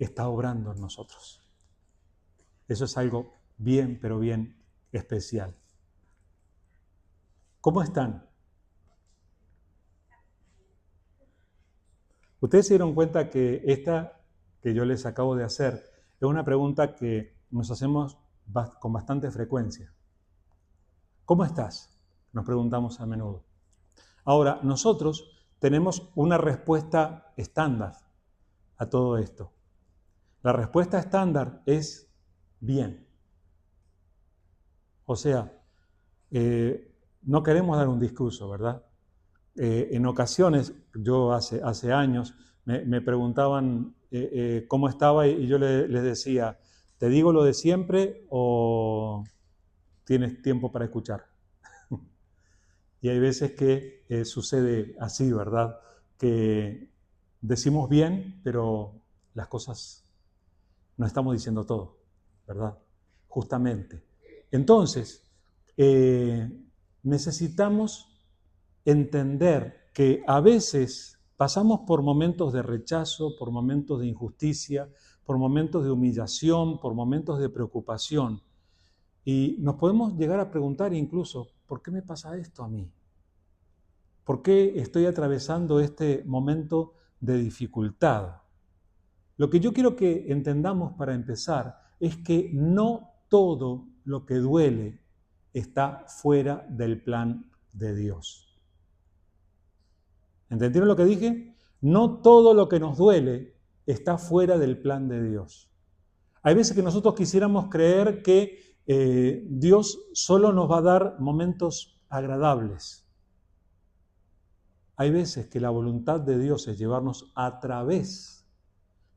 está obrando en nosotros. Eso es algo bien, pero bien especial. ¿Cómo están? Ustedes se dieron cuenta que esta que yo les acabo de hacer es una pregunta que nos hacemos con bastante frecuencia. ¿Cómo estás? Nos preguntamos a menudo. Ahora, nosotros tenemos una respuesta estándar a todo esto. La respuesta estándar es bien. O sea, no queremos dar un discurso, ¿verdad? En ocasiones, yo hace años, me preguntaban cómo estaba y yo les decía, ¿te digo lo de siempre o tienes tiempo para escuchar? Y hay veces que sucede así, ¿verdad? Que decimos bien, pero las cosas no estamos diciendo todo, ¿verdad? Justamente. Entonces, necesitamos entender que a veces pasamos por momentos de rechazo, por momentos de injusticia, por momentos de humillación, por momentos de preocupación. Y nos podemos llegar a preguntar incluso, ¿por qué me pasa esto a mí? ¿Por qué estoy atravesando este momento de dificultad? Lo que yo quiero que entendamos para empezar es que no todo lo que duele está fuera del plan de Dios. ¿Entendieron lo que dije? No todo lo que nos duele está fuera del plan de Dios. Hay veces que nosotros quisiéramos creer que Dios solo nos va a dar momentos agradables. Hay veces que la voluntad de Dios es llevarnos a través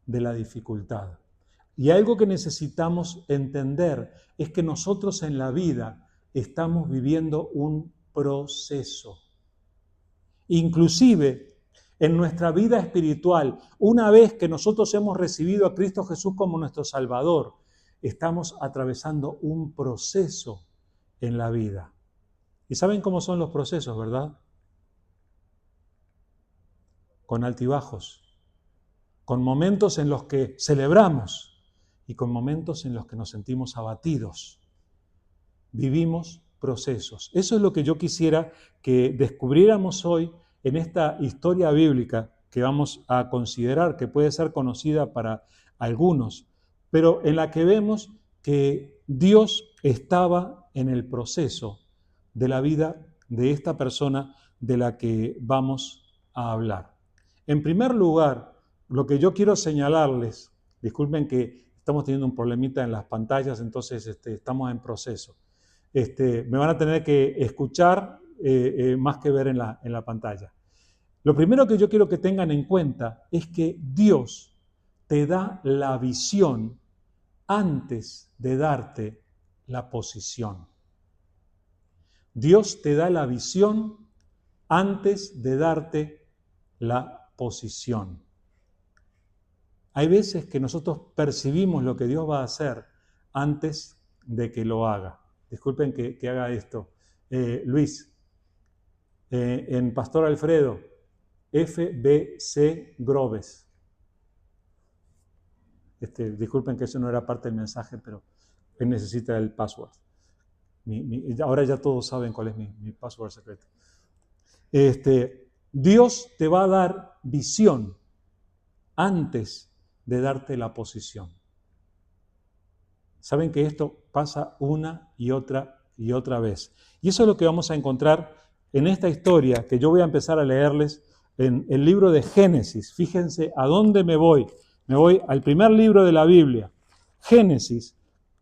de la dificultad. Y algo que necesitamos entender es que nosotros en la vida estamos viviendo un proceso. Inclusive en nuestra vida espiritual, una vez que nosotros hemos recibido a Cristo Jesús como nuestro Salvador, estamos atravesando un proceso en la vida. ¿Y saben cómo son los procesos, verdad? Con altibajos, con momentos en los que celebramos y con momentos en los que nos sentimos abatidos. Vivimos procesos. Eso es lo que yo quisiera que descubriéramos hoy en esta historia bíblica que vamos a considerar, que puede ser conocida para algunos, pero en la que vemos que Dios estaba en el proceso de la vida de esta persona de la que vamos a hablar. En primer lugar, lo que yo quiero señalarles, disculpen que estamos teniendo un problemita en las pantallas, entonces estamos en proceso. Me van a tener que escuchar más que ver en la pantalla. Lo primero que yo quiero que tengan en cuenta es que Dios te da la visión antes de darte la posición. Dios te da la visión antes de darte la posición. Hay veces que nosotros percibimos lo que Dios va a hacer antes de que lo haga. Disculpen que haga esto. Luis, en Pastor Alfredo, FBC Groves. Disculpen que eso no era parte del mensaje, pero él necesita el password. Ahora ya todos saben cuál es mi password secreto. Dios te va a dar visión antes de darte la posición. Saben que esto pasa una y otra vez. Y eso es lo que vamos a encontrar en esta historia que yo voy a empezar a leerles en el libro de Génesis. Fíjense a dónde me voy. Me voy al primer libro de la Biblia, Génesis.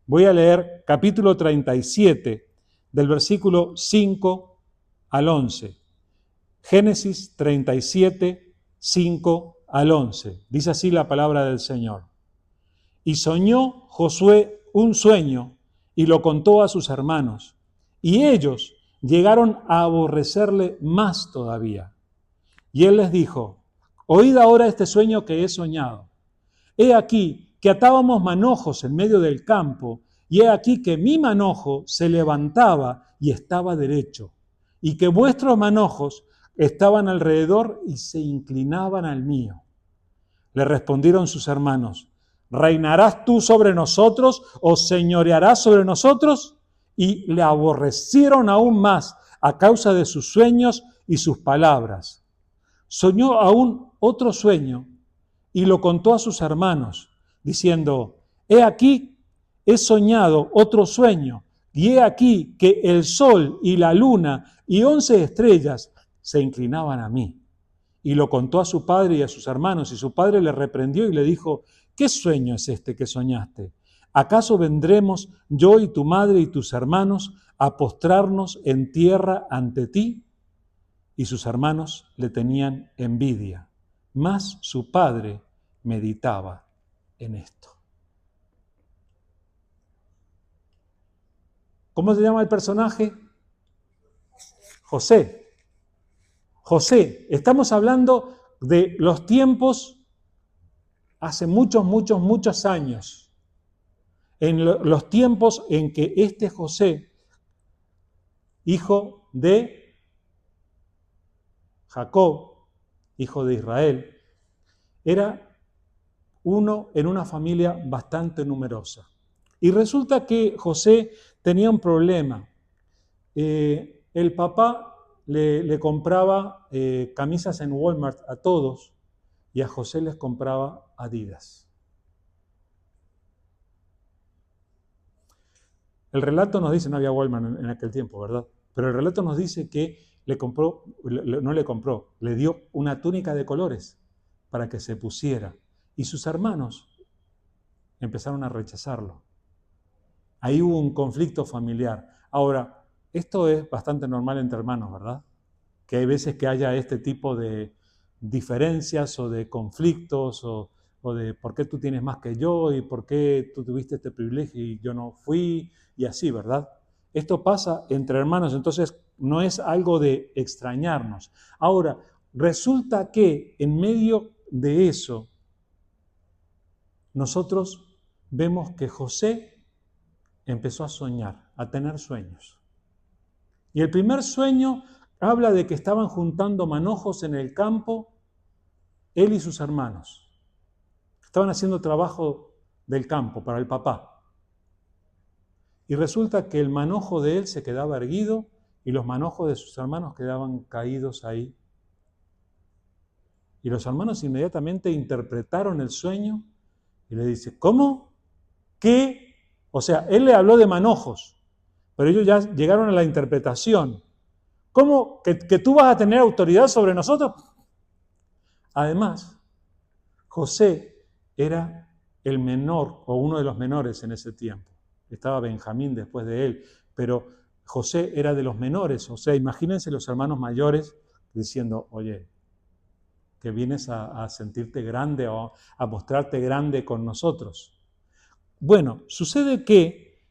Voy a leer capítulo 37, del versículo 5 al 11. Génesis 37, 5 al 11. Dice así la palabra del Señor. Y soñó Josué un sueño y lo contó a sus hermanos. Y ellos llegaron a aborrecerle más todavía. Y él les dijo, oíd ahora este sueño que he soñado. He aquí que atábamos manojos en medio del campo, y he aquí que mi manojo se levantaba y estaba derecho, y que vuestros manojos estaban alrededor y se inclinaban al mío. Le respondieron sus hermanos, ¿Reinarás tú sobre nosotros o señorearás sobre nosotros? Y le aborrecieron aún más a causa de sus sueños y sus palabras. Soñó aún otro sueño y lo contó a sus hermanos, diciendo, he aquí, he soñado otro sueño, y he aquí que el sol y la luna y 11 estrellas se inclinaban a mí. Y lo contó a su padre y a sus hermanos, y su padre le reprendió y le dijo, ¿qué sueño es este que soñaste? ¿Acaso vendremos yo y tu madre y tus hermanos a postrarnos en tierra ante ti? Y sus hermanos le tenían envidia, mas su padre meditaba en esto. ¿Cómo se llama el personaje? José. José, estamos hablando de los tiempos hace muchos años, en los tiempos en que este José, hijo de Jacob, hijo de Israel, era uno en una familia bastante numerosa. Y resulta que José tenía un problema. El papá le compraba camisas en Walmart a todos y a José les compraba Adidas. El relato nos dice, no había Walmart en aquel tiempo, ¿verdad? Pero el relato nos dice que le dio una túnica de colores para que se pusiera. Y sus hermanos empezaron a rechazarlo. Ahí hubo un conflicto familiar. Ahora, esto es bastante normal entre hermanos, ¿verdad? Que hay veces que haya este tipo de diferencias o de conflictos o de por qué tú tienes más que yo y por qué tú tuviste este privilegio y yo no fui y así, ¿verdad? Esto pasa entre hermanos, entonces no es algo de extrañarnos. Ahora, resulta que en medio de eso, nosotros vemos que José empezó a soñar, a tener sueños. Y el primer sueño habla de que estaban juntando manojos en el campo, él y sus hermanos. Estaban haciendo trabajo del campo para el papá. Y resulta que el manojo de él se quedaba erguido y los manojos de sus hermanos quedaban caídos ahí. Y los hermanos inmediatamente interpretaron el sueño y le dice, ¿cómo? ¿Qué? O sea, él le habló de manojos, pero ellos ya llegaron a la interpretación. ¿Cómo? ¿Que tú vas a tener autoridad sobre nosotros? Además, José era el menor o uno de los menores en ese tiempo. Estaba Benjamín después de él, pero José era de los menores. O sea, imagínense los hermanos mayores diciendo, oye, que vienes a sentirte grande o a mostrarte grande con nosotros. Bueno, sucede que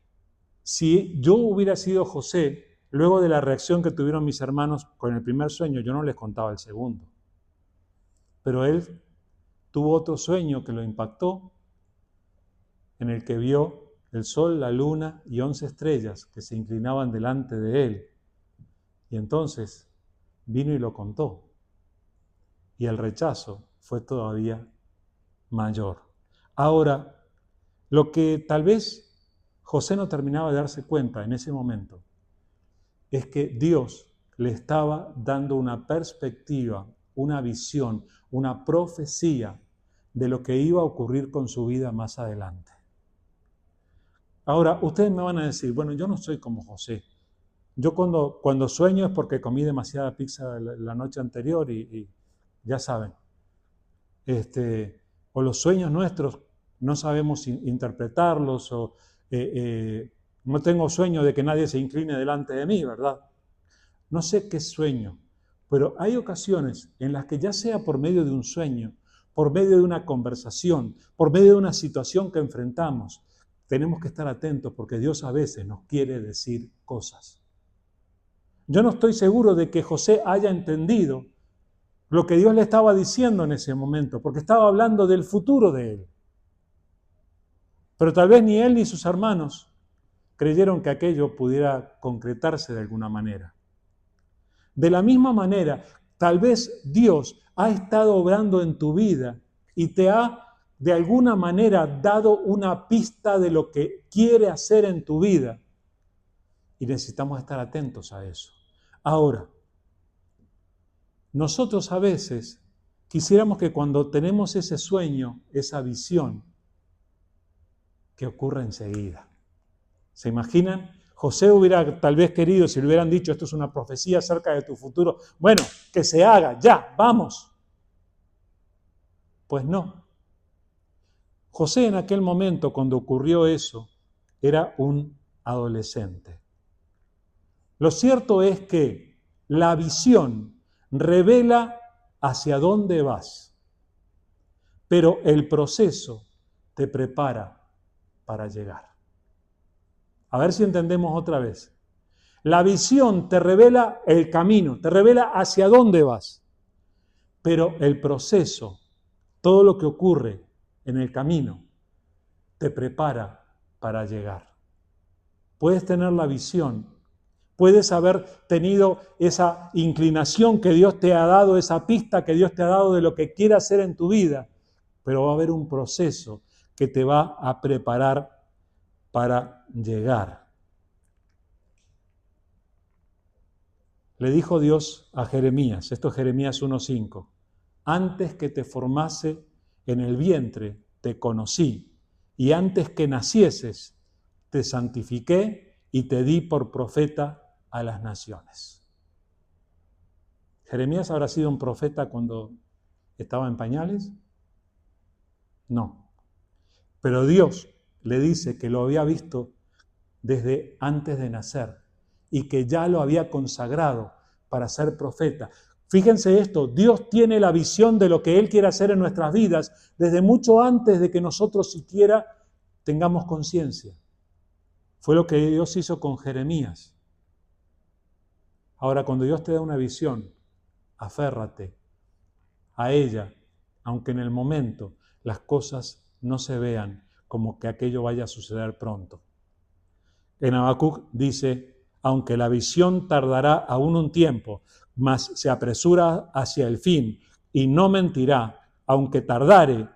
si yo hubiera sido José, luego de la reacción que tuvieron mis hermanos con el primer sueño, yo no les contaba el segundo. Pero él tuvo otro sueño que lo impactó, en el que vio el sol, la luna y 11 estrellas que se inclinaban delante de él. Y entonces vino y lo contó. Y el rechazo fue todavía mayor. Ahora, lo que tal vez José no terminaba de darse cuenta en ese momento es que Dios le estaba dando una perspectiva, una visión, una profecía de lo que iba a ocurrir con su vida más adelante. Ahora, ustedes me van a decir, bueno, yo no soy como José. Yo cuando sueño es porque comí demasiada pizza la noche anterior y ya saben. O los sueños nuestros no sabemos interpretarlos o no tengo sueño de que nadie se incline delante de mí, ¿verdad? No sé qué sueño, pero hay ocasiones en las que ya sea por medio de un sueño, por medio de una conversación, por medio de una situación que enfrentamos, tenemos que estar atentos porque Dios a veces nos quiere decir cosas. Yo no estoy seguro de que José haya entendido lo que Dios le estaba diciendo en ese momento, porque estaba hablando del futuro de él. Pero tal vez ni él ni sus hermanos creyeron que aquello pudiera concretarse de alguna manera. De la misma manera, tal vez Dios ha estado obrando en tu vida y te ha de alguna manera dado una pista de lo que quiere hacer en tu vida. Y necesitamos estar atentos a eso. Ahora, nosotros a veces quisiéramos que cuando tenemos ese sueño, esa visión, que ocurra enseguida. ¿Se imaginan? José hubiera tal vez querido, si le hubieran dicho, esto es una profecía acerca de tu futuro, bueno, que se haga, ya, vamos. Pues no. José en aquel momento, cuando ocurrió eso, era un adolescente. Lo cierto es que la visión revela hacia dónde vas, pero el proceso te prepara para llegar. A ver si entendemos otra vez. La visión te revela el camino, te revela hacia dónde vas, pero el proceso, todo lo que ocurre en el camino, te prepara para llegar. Puedes tener la visión, puedes haber tenido esa inclinación que Dios te ha dado, esa pista que Dios te ha dado de lo que quiere hacer en tu vida, pero va a haber un proceso que te va a preparar para llegar. Le dijo Dios a Jeremías, esto es Jeremías 1:5, antes que te formase en el vientre, te conocí, y antes que nacieses, te santifiqué y te di por profeta a las naciones. ¿Jeremías habrá sido un profeta cuando estaba en pañales? No. Pero Dios le dice que lo había visto desde antes de nacer y que ya lo había consagrado para ser profeta. Fíjense esto, Dios tiene la visión de lo que Él quiere hacer en nuestras vidas desde mucho antes de que nosotros siquiera tengamos conciencia. Fue lo que Dios hizo con Jeremías. Ahora, cuando Dios te da una visión, aférrate a ella, aunque en el momento las cosas no se vean como que aquello vaya a suceder pronto. En Habacuc dice, aunque la visión tardará aún un tiempo, mas se apresura hacia el fin y no mentirá, aunque tardare,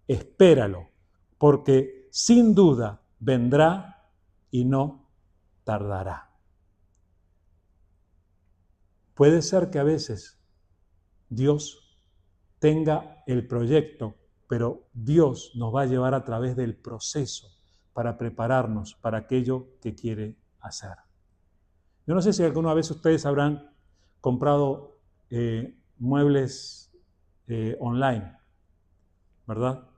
espéralo, porque sin duda vendrá y no tardará. Puede ser que a veces Dios tenga el proyecto, pero Dios nos va a llevar a través del proceso para prepararnos para aquello que quiere hacer. Yo no sé si alguna vez ustedes habrán comprado muebles online, ¿verdad?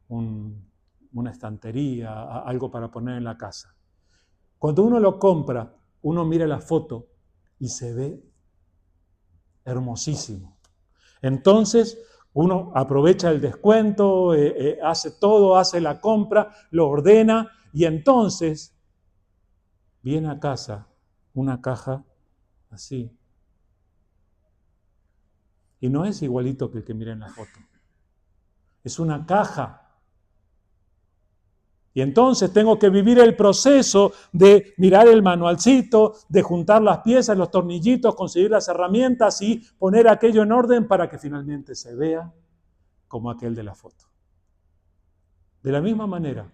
Una estantería, algo para poner en la casa. Cuando uno lo compra, uno mira la foto y se ve hermosísimo. Entonces, uno aprovecha el descuento, hace todo, hace la compra, lo ordena y entonces viene a casa una caja así. Y no es igualito que el que mira en la foto. Es una caja. Y entonces tengo que vivir el proceso de mirar el manualcito, de juntar las piezas, los tornillitos, conseguir las herramientas y poner aquello en orden para que finalmente se vea como aquel de la foto. De la misma manera,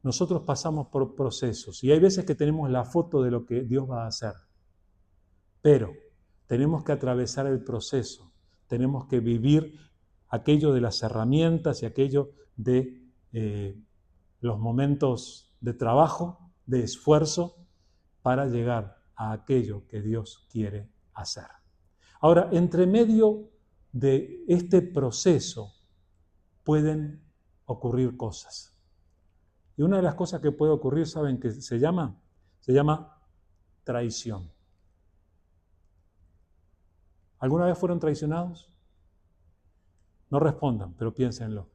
nosotros pasamos por procesos y hay veces que tenemos la foto de lo que Dios va a hacer. Pero tenemos que atravesar el proceso, tenemos que vivir aquello de las herramientas y aquello de los momentos de trabajo, de esfuerzo, para llegar a aquello que Dios quiere hacer. Ahora, entre medio de este proceso pueden ocurrir cosas. Y una de las cosas que puede ocurrir, ¿saben qué se llama? Se llama traición. ¿Alguna vez fueron traicionados? No respondan, pero piénsenlo.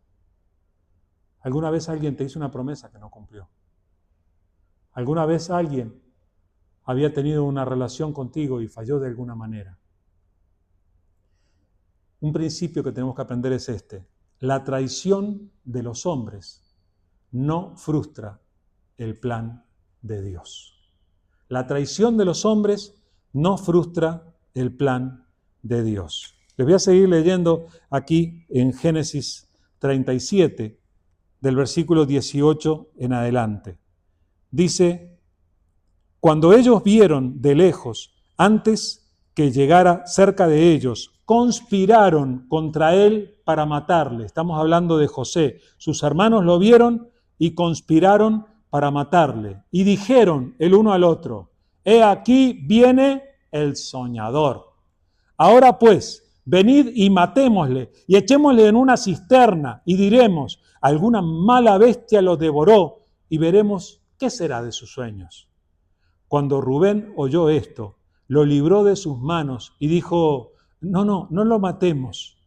¿Alguna vez alguien te hizo una promesa que no cumplió? ¿Alguna vez alguien había tenido una relación contigo y falló de alguna manera? Un principio que tenemos que aprender es este. La traición de los hombres no frustra el plan de Dios. La traición de los hombres no frustra el plan de Dios. Les voy a seguir leyendo aquí en Génesis 37, del versículo 18 en adelante. Dice: cuando ellos vieron de lejos, antes que llegara cerca de ellos, conspiraron contra él para matarle. Estamos hablando de José. Sus hermanos lo vieron y conspiraron para matarle. Y dijeron el uno al otro: he aquí viene el soñador. Ahora pues, venid y matémosle y echémosle en una cisterna y diremos: alguna mala bestia lo devoró, y veremos qué será de sus sueños. Cuando Rubén oyó esto, lo libró de sus manos y dijo: no lo matemos.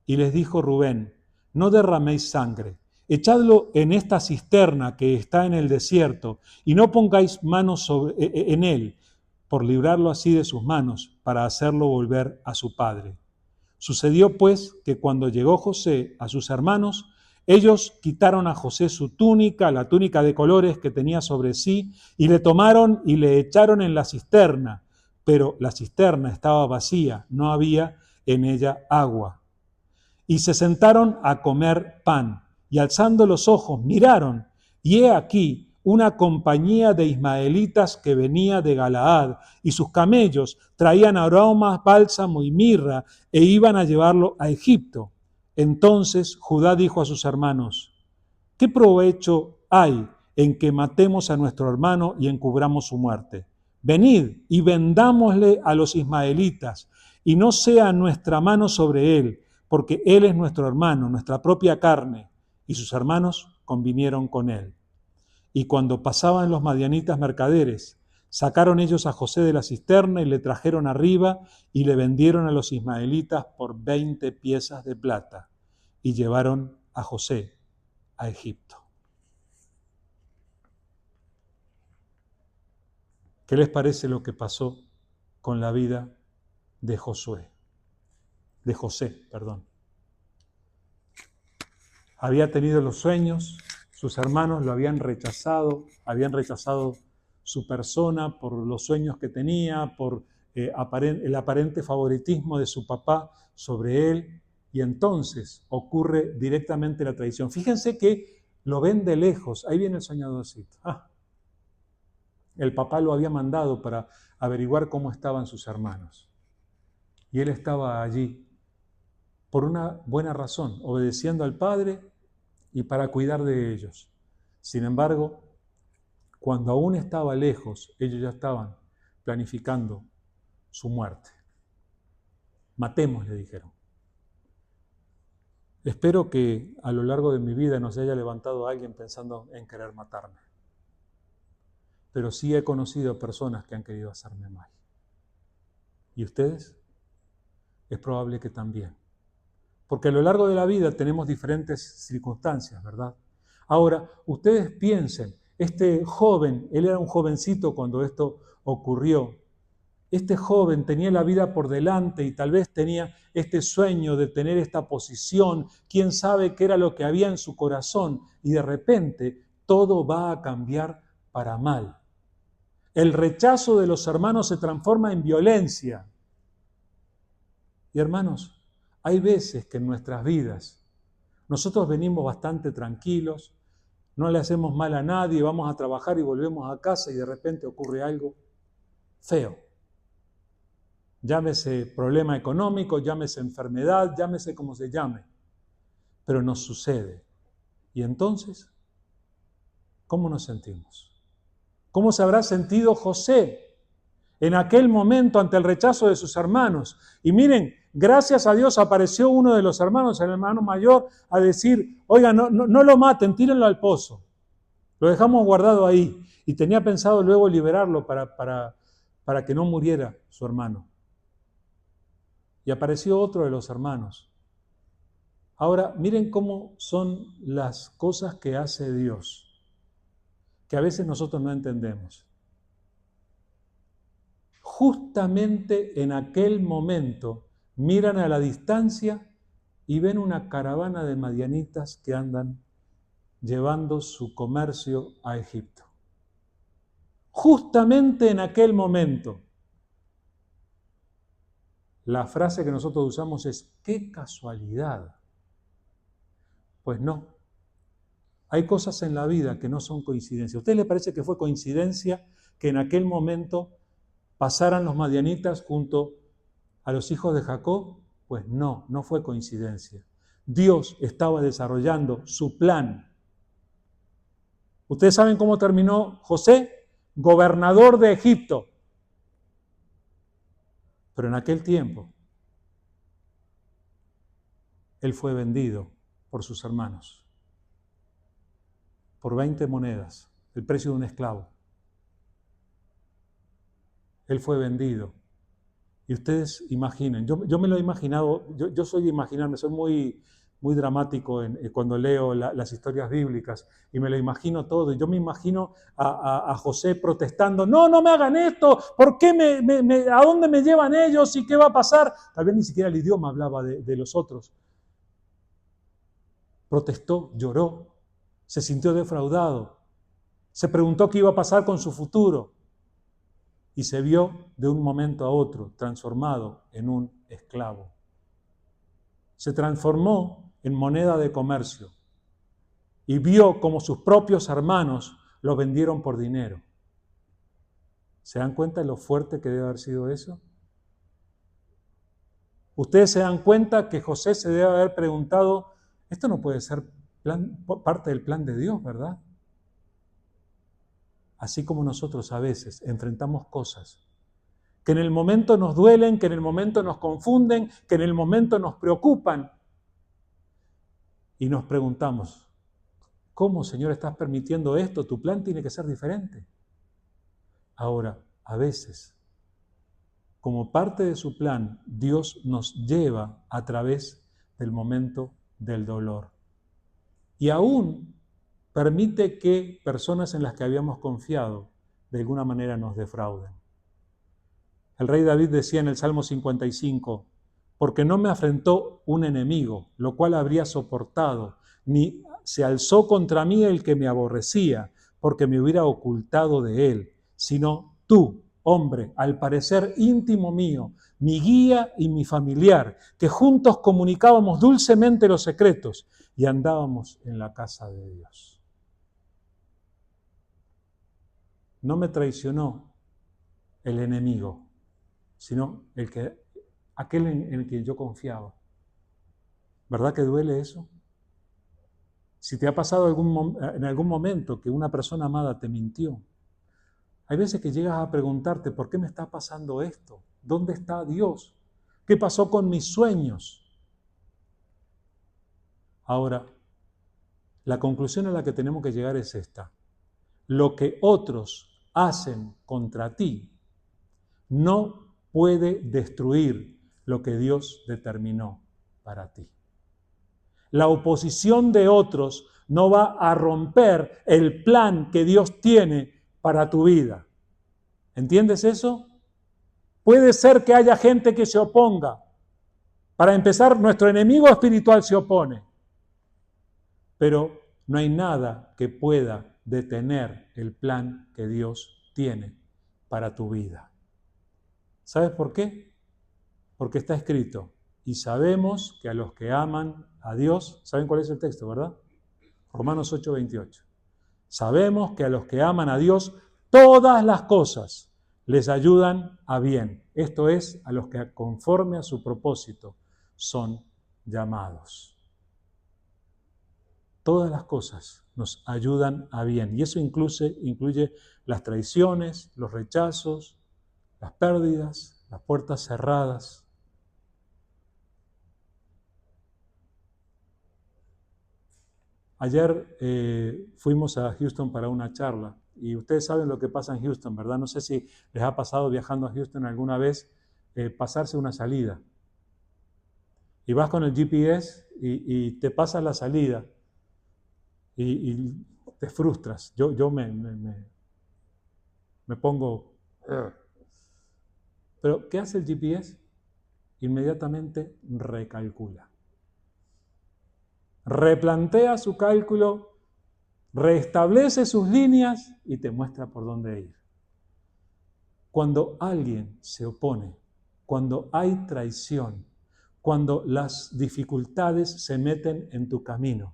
Y les dijo Rubén: no derraméis sangre, echadlo en esta cisterna que está en el desierto, y no pongáis manos en él, por librarlo así de sus manos, para hacerlo volver a su padre. Sucedió pues que cuando llegó José a sus hermanos, ellos quitaron a José su túnica, la túnica de colores que tenía sobre sí, y le tomaron y le echaron en la cisterna. Pero la cisterna estaba vacía, no había en ella agua. Y se sentaron a comer pan, y alzando los ojos miraron, y he aquí una compañía de ismaelitas que venía de Galaad, y sus camellos traían aromas, bálsamo y mirra, e iban a llevarlo a Egipto. Entonces Judá dijo a sus hermanos: ¿qué provecho hay en que matemos a nuestro hermano y encubramos su muerte? Venid y vendámosle a los ismaelitas, y no sea nuestra mano sobre él, porque él es nuestro hermano, nuestra propia carne. Y sus hermanos convinieron con él. Y cuando pasaban los madianitas mercaderes, sacaron ellos a José de la cisterna y le trajeron arriba y le vendieron a los ismaelitas por 20 piezas de plata, y llevaron a José a Egipto. ¿Qué les parece lo que pasó con la vida de José? Había tenido los sueños, sus hermanos lo habían rechazado su persona por los sueños que tenía, por el aparente favoritismo de su papá sobre él, y entonces ocurre directamente la traición. Fíjense que lo ven de lejos, ahí viene el soñadorcito. El papá lo había mandado para averiguar cómo estaban sus hermanos, y él estaba allí por una buena razón, obedeciendo al padre y para cuidar de ellos. Sin embargo, cuando aún estaba lejos, ellos ya estaban planificando su muerte. Matemos, le dijeron. Espero que a lo largo de mi vida no se haya levantado alguien pensando en querer matarme. Pero sí he conocido personas que han querido hacerme mal. ¿Y ustedes? Es probable que también. Porque a lo largo de la vida tenemos diferentes circunstancias, ¿verdad? Ahora, ustedes piensen, este joven, él era un jovencito cuando esto ocurrió. Este joven tenía la vida por delante y tal vez tenía este sueño de tener esta posición. Quién sabe qué era lo que había en su corazón, y de repente todo va a cambiar para mal. El rechazo de los hermanos se transforma en violencia. Y hermanos, hay veces que en nuestras vidas nosotros venimos bastante tranquilos, no le hacemos mal a nadie, vamos a trabajar y volvemos a casa y de repente ocurre algo feo. Llámese problema económico, llámese enfermedad, llámese como se llame, pero nos sucede. Y entonces, ¿cómo nos sentimos? ¿Cómo se habrá sentido José en aquel momento ante el rechazo de sus hermanos? Y miren, gracias a Dios apareció uno de los hermanos, el hermano mayor, a decir: oiga, no lo maten, tírenlo al pozo. Lo dejamos guardado ahí. Y tenía pensado luego liberarlo para que no muriera su hermano. Y apareció otro de los hermanos. Ahora, miren cómo son las cosas que hace Dios, que a veces nosotros no entendemos. Justamente en aquel momento miran a la distancia y ven una caravana de madianitas que andan llevando su comercio a Egipto. Justamente en aquel momento. La frase que nosotros usamos es: ¡qué casualidad! Pues no. Hay cosas en la vida que no son coincidencia. ¿A usted le parece que fue coincidencia que en aquel momento pasaran los madianitas junto a los hijos de Jacob? Pues no, no fue coincidencia. Dios estaba desarrollando su plan. ¿Ustedes saben cómo terminó José? Gobernador de Egipto. Pero en aquel tiempo, él fue vendido por sus hermanos por 20 monedas, el precio de un esclavo. Él fue vendido. Y ustedes imaginen, yo me lo he imaginado, yo soy de imaginarme, soy muy dramático cuando leo las historias bíblicas y me lo imagino todo. Y yo me imagino a José protestando, no me hagan esto, ¿por qué a dónde me llevan ellos y qué va a pasar? Tal vez ni siquiera el idioma hablaba de los otros. Protestó, lloró, se sintió defraudado, se preguntó qué iba a pasar con su futuro y se vio de un momento a otro transformado en un esclavo. Se transformó en moneda de comercio y vio como sus propios hermanos lo vendieron por dinero. ¿Se dan cuenta de lo fuerte que debe haber sido eso? Ustedes se dan cuenta que José se debe haber preguntado, esto no puede ser parte del plan de Dios, ¿verdad? Así como nosotros a veces enfrentamos cosas que en el momento nos duelen, que en el momento nos confunden, que en el momento nos preocupan. Y nos preguntamos, ¿cómo, Señor, estás permitiendo esto? Tu plan tiene que ser diferente. Ahora, a veces, como parte de su plan, Dios nos lleva a través del momento del dolor. Y aún permite que personas en las que habíamos confiado de alguna manera nos defrauden. El rey David decía en el Salmo 55, porque no me afrentó un enemigo, lo cual habría soportado, ni se alzó contra mí el que me aborrecía, porque me hubiera ocultado de él, sino tú, hombre, al parecer íntimo mío, mi guía y mi familiar, que juntos comunicábamos dulcemente los secretos y andábamos en la casa de Dios. No me traicionó el enemigo, sino aquel en el que yo confiaba. ¿Verdad que duele eso? Si te ha pasado en algún momento que una persona amada te mintió, hay veces que llegas a preguntarte, ¿por qué me está pasando esto? ¿Dónde está Dios? ¿Qué pasó con mis sueños? Ahora, la conclusión a la que tenemos que llegar es esta. Lo que otros hacen contra ti no puede destruir lo que Dios determinó para ti. La oposición de otros no va a romper el plan que Dios tiene para tu vida. ¿Entiendes eso? Puede ser que haya gente que se oponga. Para empezar, nuestro enemigo espiritual se opone. Pero no hay nada que pueda detener el plan que Dios tiene para tu vida. ¿Sabes por qué? Porque está escrito, y sabemos que a los que aman a Dios, ¿saben cuál es el texto, verdad? Romanos 8:28. Sabemos que a los que aman a Dios, todas las cosas les ayudan a bien. Esto es, a los que conforme a su propósito son llamados. Todas las cosas nos ayudan a bien. Y eso incluye las traiciones, los rechazos, las pérdidas, las puertas cerradas. Ayer fuimos a Houston para una charla y ustedes saben lo que pasa en Houston, ¿verdad? No sé si les ha pasado viajando a Houston alguna vez pasarse una salida. Y vas con el GPS y te pasas la salida y te frustras. Yo me pongo... Pero, ¿qué hace el GPS? Inmediatamente recalcula. Replantea su cálculo, restablece sus líneas y te muestra por dónde ir. Cuando alguien se opone, cuando hay traición, cuando las dificultades se meten en tu camino,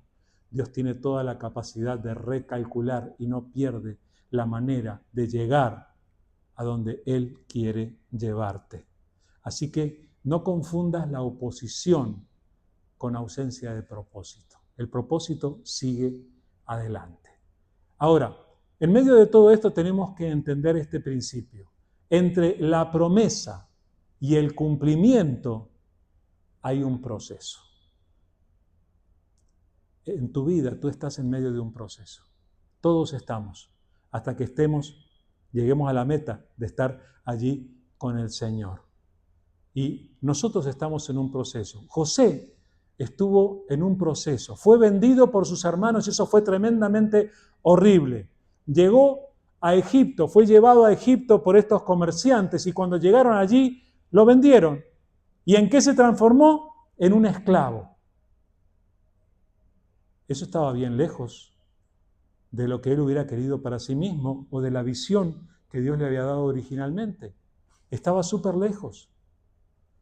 Dios tiene toda la capacidad de recalcular y no pierde la manera de llegar a donde Él quiere llevarte. Así que no confundas la oposición con ausencia de propósito. El propósito sigue adelante. Ahora, en medio de todo esto tenemos que entender este principio. Entre la promesa y el cumplimiento hay un proceso. En tu vida tú estás en medio de un proceso. Todos estamos, hasta que lleguemos a la meta de estar allí con el Señor. Y nosotros estamos en un proceso. José estuvo en un proceso. Fue vendido por sus hermanos y eso fue tremendamente horrible. Llegó a Egipto, fue llevado a Egipto por estos comerciantes y cuando llegaron allí lo vendieron. ¿Y en qué se transformó? En un esclavo. Eso estaba bien lejos de lo que él hubiera querido para sí mismo o de la visión que Dios le había dado originalmente. Estaba súper lejos.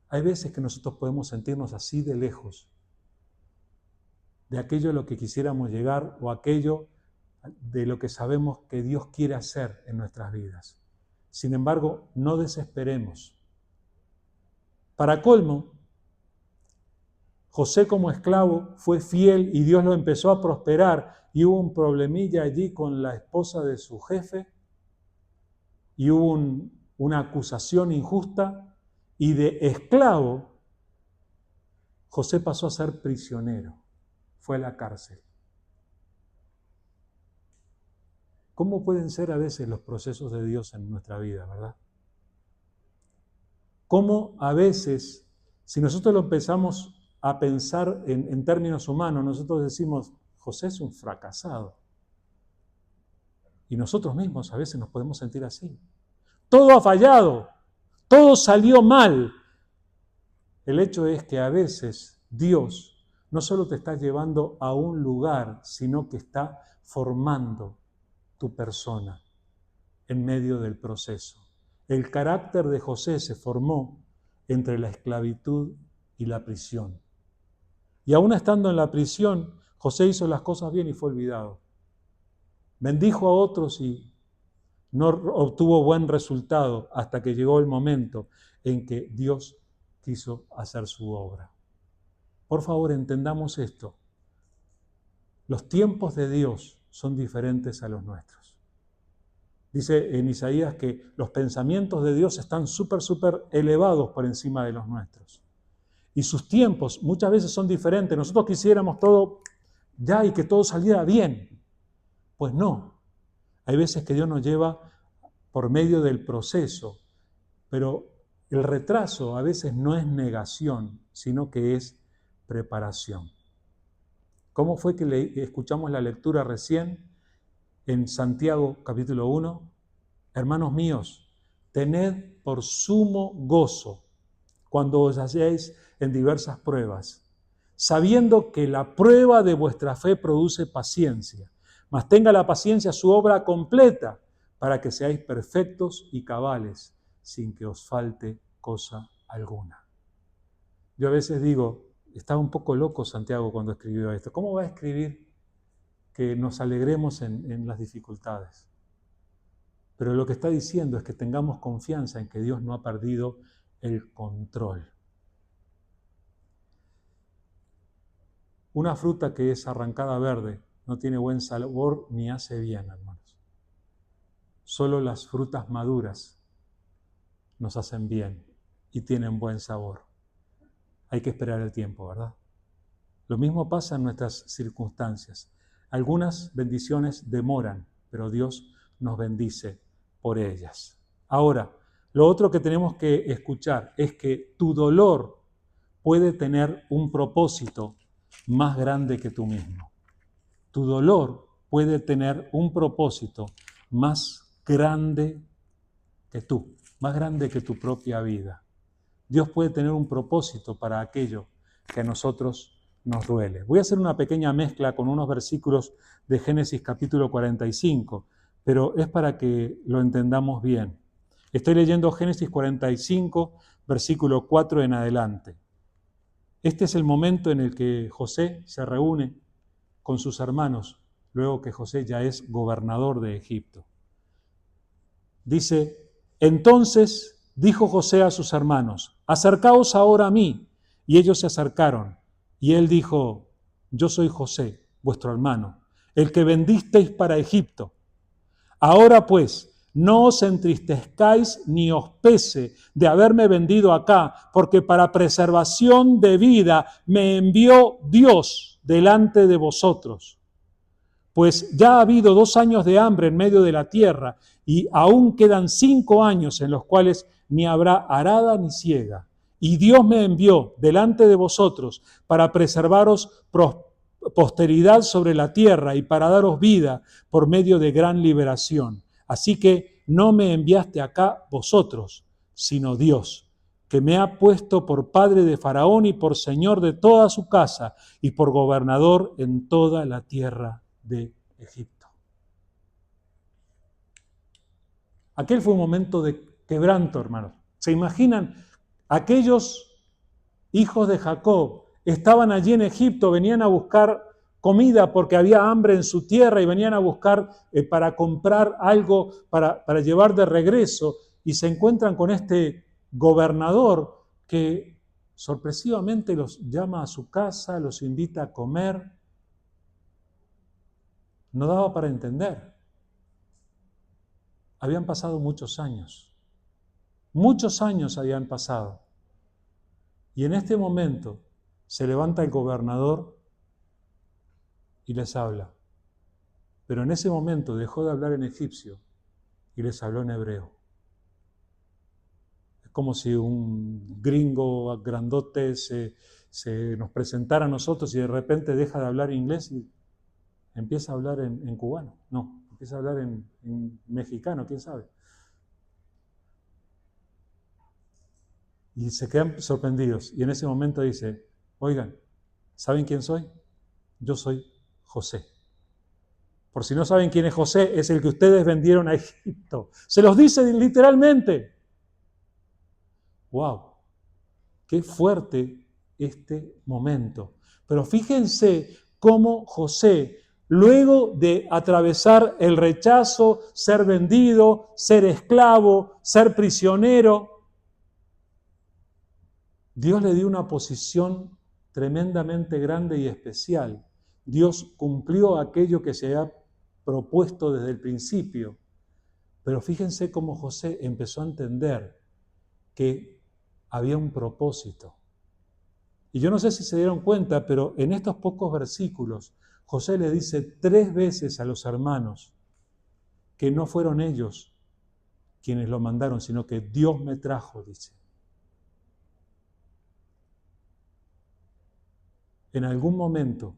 Hay veces que nosotros podemos sentirnos así de lejos de aquello a lo que quisiéramos llegar o aquello de lo que sabemos que Dios quiere hacer en nuestras vidas. Sin embargo, no desesperemos. Para colmo, José como esclavo fue fiel y Dios lo empezó a prosperar y hubo un problemilla allí con la esposa de su jefe y hubo una acusación injusta y de esclavo José pasó a ser prisionero, fue a la cárcel. ¿Cómo pueden ser a veces los procesos de Dios en nuestra vida, verdad? ¿Cómo a veces, si nosotros lo empezamos a pensar en términos humanos, nosotros decimos, José es un fracasado. Y nosotros mismos a veces nos podemos sentir así. Todo ha fallado, todo salió mal. El hecho es que a veces Dios no solo te está llevando a un lugar, sino que está formando tu persona en medio del proceso. El carácter de José se formó entre la esclavitud y la prisión. Y aún estando en la prisión, José hizo las cosas bien y fue olvidado. Bendijo a otros y no obtuvo buen resultado hasta que llegó el momento en que Dios quiso hacer su obra. Por favor, entendamos esto. Los tiempos de Dios son diferentes a los nuestros. Dice en Isaías que los pensamientos de Dios están súper elevados por encima de los nuestros. Y sus tiempos muchas veces son diferentes. Nosotros quisiéramos todo ya y que todo saliera bien. Pues no. Hay veces que Dios nos lleva por medio del proceso, pero el retraso a veces no es negación, sino que es preparación. ¿Cómo fue que escuchamos la lectura recién en Santiago capítulo 1? Hermanos míos, tened por sumo gozo cuando os halléis en diversas pruebas, sabiendo que la prueba de vuestra fe produce paciencia, mas tenga la paciencia su obra completa, para que seáis perfectos y cabales, sin que os falte cosa alguna. Yo a veces digo, estaba un poco loco Santiago cuando escribió esto. ¿Cómo va a escribir que nos alegremos en las dificultades? Pero lo que está diciendo es que tengamos confianza en que Dios no ha perdido el control. Una fruta que es arrancada verde no tiene buen sabor ni hace bien, hermanos. Solo las frutas maduras nos hacen bien y tienen buen sabor. Hay que esperar el tiempo, ¿verdad? Lo mismo pasa en nuestras circunstancias. Algunas bendiciones demoran, pero Dios nos bendice por ellas. Ahora, lo otro que tenemos que escuchar es que tu dolor puede tener un propósito más grande que tú mismo. Tu dolor puede tener un propósito más grande que tú, más grande que tu propia vida. Dios puede tener un propósito para aquello que a nosotros nos duele. Voy a hacer una pequeña mezcla con unos versículos de Génesis capítulo 45, pero es para que lo entendamos bien. Estoy leyendo Génesis 45, versículo 4 en adelante. Este es el momento en el que José se reúne con sus hermanos, luego que José ya es gobernador de Egipto. Dice, entonces dijo José a sus hermanos, acercaos ahora a mí. Y ellos se acercaron. Y él dijo, yo soy José, vuestro hermano, el que vendisteis para Egipto. Ahora pues, no os entristezcáis ni os pese de haberme vendido acá, porque para preservación de vida me envió Dios delante de vosotros. Pues ya ha habido 2 años de hambre en medio de la tierra, y aún quedan 5 años en los cuales ni habrá arada ni siega. Y Dios me envió delante de vosotros para preservaros posteridad sobre la tierra y para daros vida por medio de gran liberación. Así que no me enviaste acá vosotros, sino Dios, que me ha puesto por padre de Faraón y por señor de toda su casa y por gobernador en toda la tierra de Egipto. Aquel fue un momento de quebranto, hermanos. ¿Se imaginan? Aquellos hijos de Jacob estaban allí en Egipto, venían a buscar comida porque había hambre en su tierra y venían a buscar para comprar algo para llevar de regreso, y se encuentran con este gobernador que sorpresivamente los llama a su casa, los invita a comer. No daba para entender. Habían pasado muchos años habían pasado. Y en este momento se levanta el gobernador y les habla. Pero en ese momento dejó de hablar en egipcio y les habló en hebreo. Es como si un gringo grandote se nos presentara a nosotros y de repente deja de hablar inglés y empieza a hablar en cubano. No, empieza a hablar en mexicano, quién sabe. Y se quedan sorprendidos. Y en ese momento dice, oigan, ¿saben quién soy? Yo soy José. Por si no saben quién es José, es el que ustedes vendieron a Egipto. Se los dice literalmente. ¡Wow! Qué fuerte este momento. Pero fíjense cómo José, luego de atravesar el rechazo, ser vendido, ser esclavo, ser prisionero, Dios le dio una posición tremendamente grande y especial. Dios cumplió aquello que se había propuesto desde el principio. Pero fíjense cómo José empezó a entender que había un propósito. Y yo no sé si se dieron cuenta, pero en estos pocos versículos, José le dice 3 veces a los hermanos que no fueron ellos quienes lo mandaron, sino que Dios me trajo, dice. En algún momento,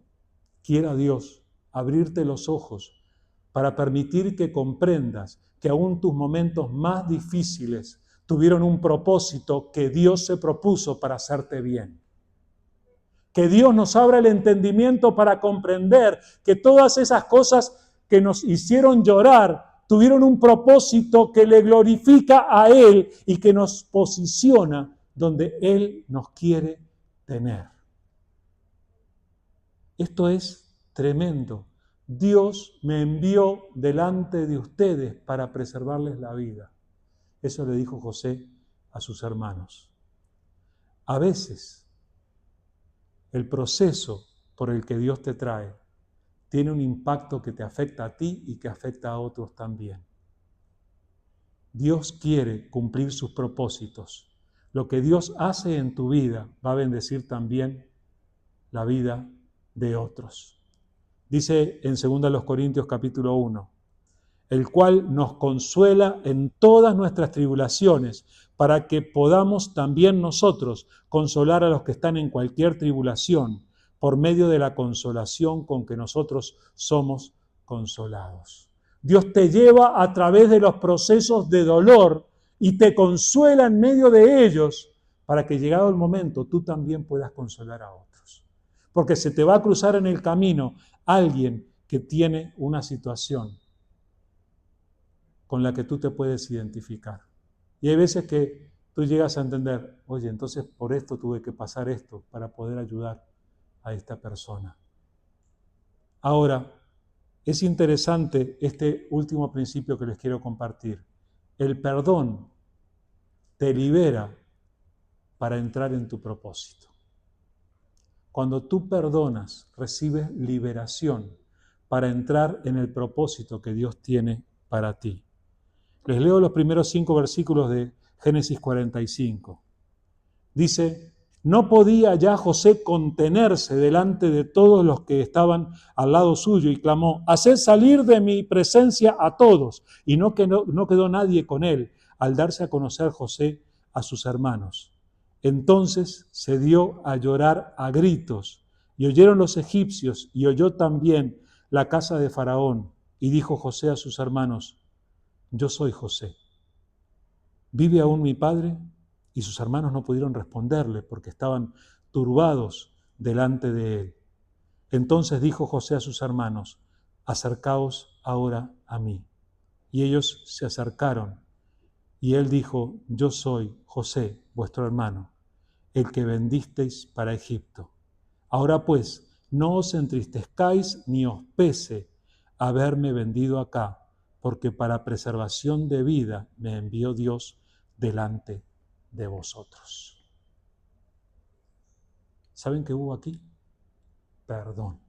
quiera Dios abrirte los ojos para permitir que comprendas que aún tus momentos más difíciles tuvieron un propósito que Dios se propuso para hacerte bien. Que Dios nos abra el entendimiento para comprender que todas esas cosas que nos hicieron llorar tuvieron un propósito que le glorifica a Él y que nos posiciona donde Él nos quiere tener. Esto es tremendo. Dios me envió delante de ustedes para preservarles la vida. Eso le dijo José a sus hermanos. A veces, el proceso por el que Dios te trae tiene un impacto que te afecta a ti y que afecta a otros también. Dios quiere cumplir sus propósitos. Lo que Dios hace en tu vida va a bendecir también la vida de otros. Dice en 2 Corintios capítulo 1, el cual nos consuela en todas nuestras tribulaciones, para que podamos también nosotros consolar a los que están en cualquier tribulación, por medio de la consolación con que nosotros somos consolados. Dios te lleva a través de los procesos de dolor y te consuela en medio de ellos, para que llegado el momento tú también puedas consolar a otros. Porque se te va a cruzar en el camino alguien que tiene una situación con la que tú te puedes identificar. Y hay veces que tú llegas a entender, oye, entonces por esto tuve que pasar esto para poder ayudar a esta persona. Ahora, es interesante este último principio que les quiero compartir. El perdón te libera para entrar en tu propósito. Cuando tú perdonas, recibes liberación para entrar en el propósito que Dios tiene para ti. Les leo los primeros 5 versículos de Génesis 45. Dice: no podía ya José contenerse delante de todos los que estaban al lado suyo y clamó: haced salir de mi presencia a todos. Y no quedó nadie con él al darse a conocer José a sus hermanos. Entonces se dio a llorar a gritos, y oyeron los egipcios, y oyó también la casa de Faraón. Y dijo José a sus hermanos: yo soy José. ¿Vive aún mi padre? Y sus hermanos no pudieron responderle porque estaban turbados delante de él. Entonces dijo José a sus hermanos: acercaos ahora a mí. Y ellos se acercaron, y él dijo: yo soy José, vuestro hermano, el que vendisteis para Egipto. Ahora pues, no os entristezcáis ni os pese haberme vendido acá, porque para preservación de vida me envió Dios delante de vosotros. ¿Saben qué hubo aquí? Perdón.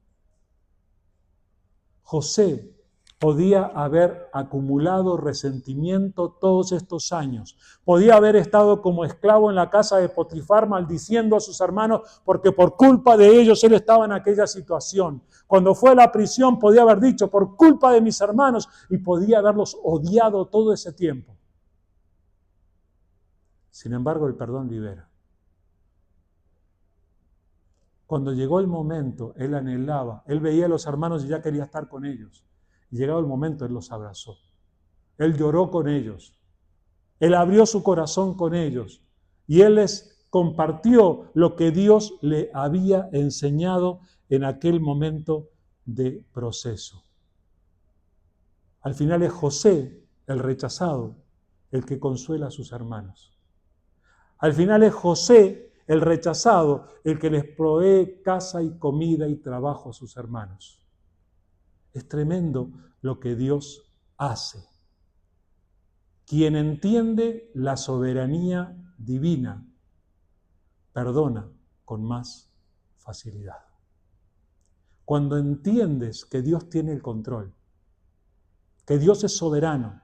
José podía haber acumulado resentimiento todos estos años. Podía haber estado como esclavo en la casa de Potifar maldiciendo a sus hermanos porque por culpa de ellos él estaba en aquella situación. Cuando fue a la prisión podía haber dicho: por culpa de mis hermanos, y podía haberlos odiado todo ese tiempo. Sin embargo, el perdón libera. Cuando llegó el momento, él anhelaba, él veía a los hermanos y ya quería estar con ellos. Y llegado el momento, él los abrazó. Él lloró con ellos. Él abrió su corazón con ellos. Y él les compartió lo que Dios le había enseñado en aquel momento de proceso. Al final es José, el rechazado, el que consuela a sus hermanos. Al final es José, el rechazado, el que les provee casa y comida y trabajo a sus hermanos. Es tremendo lo que Dios hace. Quien entiende la soberanía divina, perdona con más facilidad. Cuando entiendes que Dios tiene el control, que Dios es soberano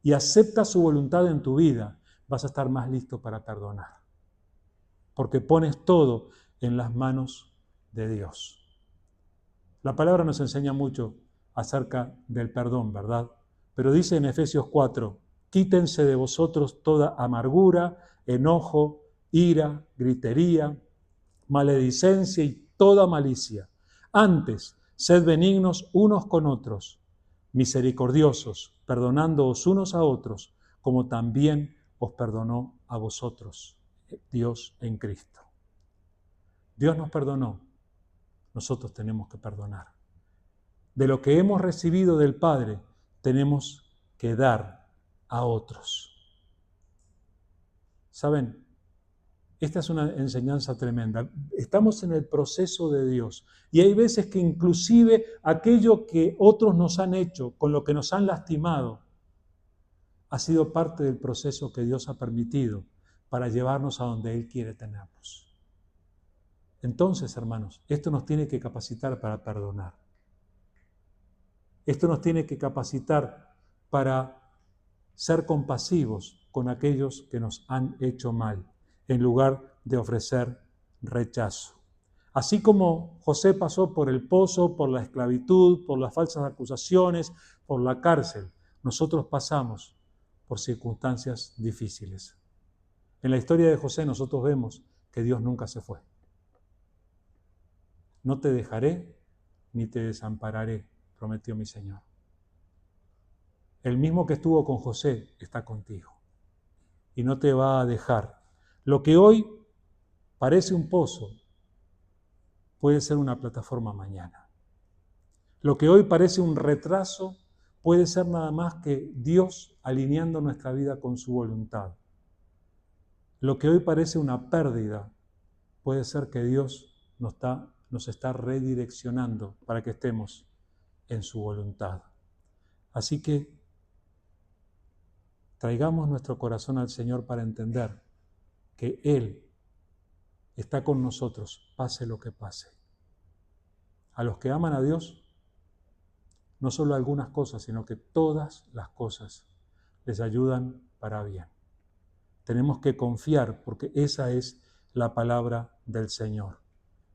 y aceptas su voluntad en tu vida, vas a estar más listo para perdonar. Porque pones todo en las manos de Dios. La palabra nos enseña mucho acerca del perdón, ¿verdad? Pero dice en Efesios 4, quítense de vosotros toda amargura, enojo, ira, gritería, maledicencia y toda malicia. Antes, sed benignos unos con otros, misericordiosos, perdonándoos unos a otros, como también os perdonó a vosotros Dios en Cristo. Dios nos perdonó, nosotros tenemos que perdonar. De lo que hemos recibido del Padre, tenemos que dar a otros. ¿Saben? Esta es una enseñanza tremenda. Estamos en el proceso de Dios y hay veces que inclusive aquello que otros nos han hecho, con lo que nos han lastimado, ha sido parte del proceso que Dios ha permitido para llevarnos a donde Él quiere tenernos. Entonces, hermanos, esto nos tiene que capacitar para perdonar. Esto nos tiene que capacitar para ser compasivos con aquellos que nos han hecho mal, en lugar de ofrecer rechazo. Así como José pasó por el pozo, por la esclavitud, por las falsas acusaciones, por la cárcel, nosotros pasamos por circunstancias difíciles. En la historia de José nosotros vemos que Dios nunca se fue. No te dejaré ni te desampararé, prometió mi Señor. El mismo que estuvo con José está contigo y no te va a dejar. Lo que hoy parece un pozo puede ser una plataforma mañana. Lo que hoy parece un retraso puede ser nada más que Dios alineando nuestra vida con su voluntad. Lo que hoy parece una pérdida puede ser que Dios nos está nos está redireccionando para que estemos en su voluntad. Así que traigamos nuestro corazón al Señor para entender que Él está con nosotros, pase lo que pase. A los que aman a Dios, no solo algunas cosas, sino que todas las cosas les ayudan para bien. Tenemos que confiar porque esa es la palabra del Señor.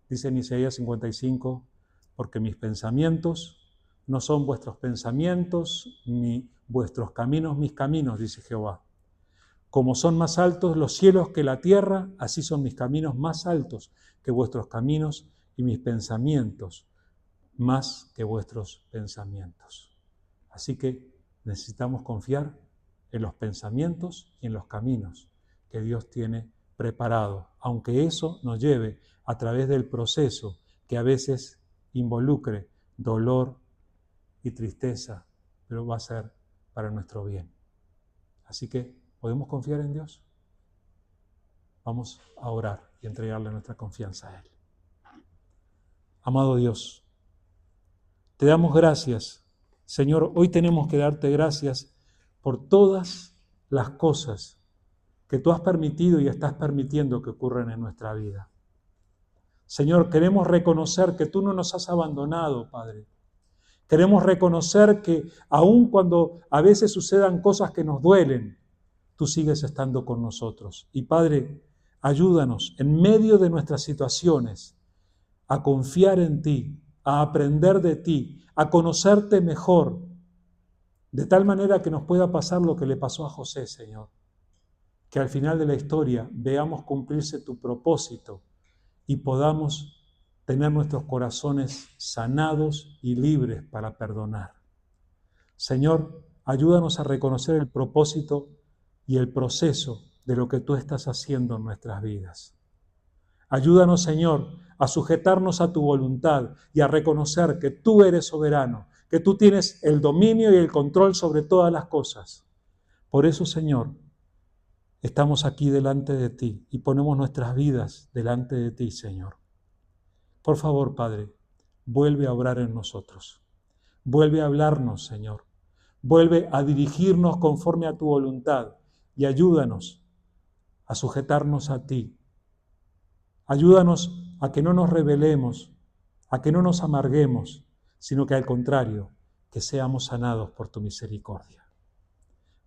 Dice en Isaías 55, porque mis pensamientos no son vuestros pensamientos, ni vuestros caminos mis caminos, dice Jehová. Como son más altos los cielos que la tierra, así son mis caminos más altos que vuestros caminos y mis pensamientos más que vuestros pensamientos. Así que necesitamos confiar en los pensamientos y en los caminos que Dios tiene preparado, aunque eso nos lleve a través del proceso que a veces involucre dolor y tristeza, pero va a ser para nuestro bien. Así que, ¿podemos confiar en Dios? Vamos a orar y entregarle nuestra confianza a Él. Amado Dios, te damos gracias. Señor, hoy tenemos que darte gracias por todas las cosas que tú has permitido y estás permitiendo que ocurran en nuestra vida. Señor, queremos reconocer que tú no nos has abandonado, Padre. Queremos reconocer que aun cuando a veces sucedan cosas que nos duelen, tú sigues estando con nosotros. Y Padre, ayúdanos en medio de nuestras situaciones a confiar en ti, a aprender de ti, a conocerte mejor, de tal manera que nos pueda pasar lo que le pasó a José, Señor. Que al final de la historia veamos cumplirse tu propósito y podamos tener nuestros corazones sanados y libres para perdonar. Señor, ayúdanos a reconocer el propósito y el proceso de lo que tú estás haciendo en nuestras vidas. Ayúdanos, Señor, a sujetarnos a tu voluntad y a reconocer que tú eres soberano, que tú tienes el dominio y el control sobre todas las cosas. Por eso, Señor, estamos aquí delante de ti y ponemos nuestras vidas delante de ti, Señor. Por favor, Padre, vuelve a obrar en nosotros. Vuelve a hablarnos, Señor. Vuelve a dirigirnos conforme a tu voluntad y ayúdanos a sujetarnos a ti. Ayúdanos a que no nos rebelemos, a que no nos amarguemos, sino que al contrario, que seamos sanados por tu misericordia.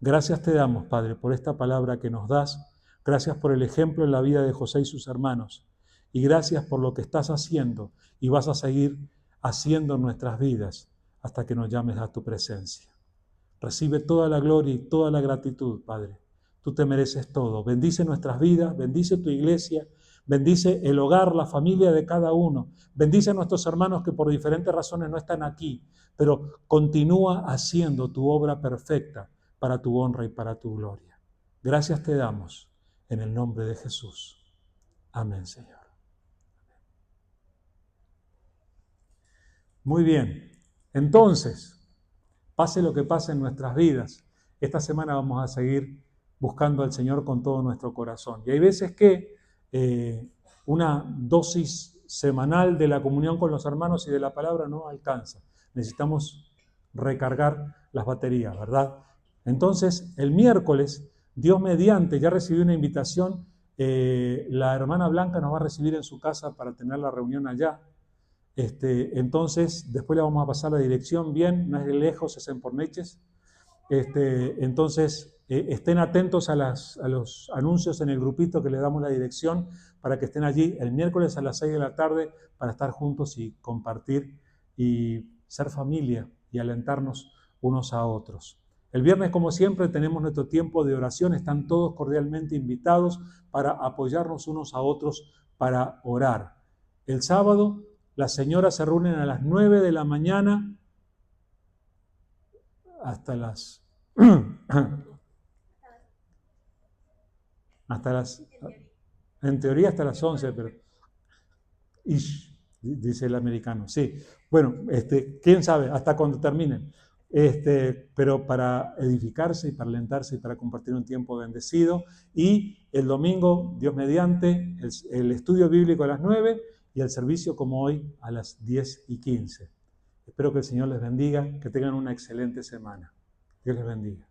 Gracias te damos, Padre, por esta palabra que nos das. Gracias por el ejemplo en la vida de José y sus hermanos. Y gracias por lo que estás haciendo y vas a seguir haciendo en nuestras vidas hasta que nos llames a tu presencia. Recibe toda la gloria y toda la gratitud, Padre. Tú te mereces todo. Bendice nuestras vidas, bendice tu iglesia, bendice el hogar, la familia de cada uno. Bendice a nuestros hermanos que por diferentes razones no están aquí, pero continúa haciendo tu obra perfecta para tu honra y para tu gloria. Gracias te damos en el nombre de Jesús. Amén, Señor. Muy bien. Entonces, pase lo que pase en nuestras vidas, esta semana vamos a seguir buscando al Señor con todo nuestro corazón. Y hay veces que una dosis semanal de la comunión con los hermanos y de la palabra no alcanza. Necesitamos recargar las baterías, ¿verdad? Entonces, el miércoles, Dios mediante, ya recibí una invitación, la hermana Blanca nos va a recibir en su casa para tener la reunión allá. Entonces, después le vamos a pasar la dirección bien, no es lejos, es en Porneches. Entonces, estén atentos a los anuncios en el grupito que le damos la dirección para que estén allí el miércoles a las 6 de la tarde para estar juntos y compartir y ser familia y alentarnos unos a otros. El viernes, como siempre, tenemos nuestro tiempo de oración. Están todos cordialmente invitados para apoyarnos unos a otros para orar. El sábado, las señoras se reúnen a las 9 de la mañana hasta las en teoría hasta las 11, pero dice el americano, sí. Bueno, quién sabe hasta cuando terminen. Pero para edificarse y para alentarse y para compartir un tiempo bendecido. Y el domingo, Dios mediante, el estudio bíblico a las 9 y el servicio como hoy a las 10:15. Espero que el Señor les bendiga, que tengan una excelente semana. Dios les bendiga.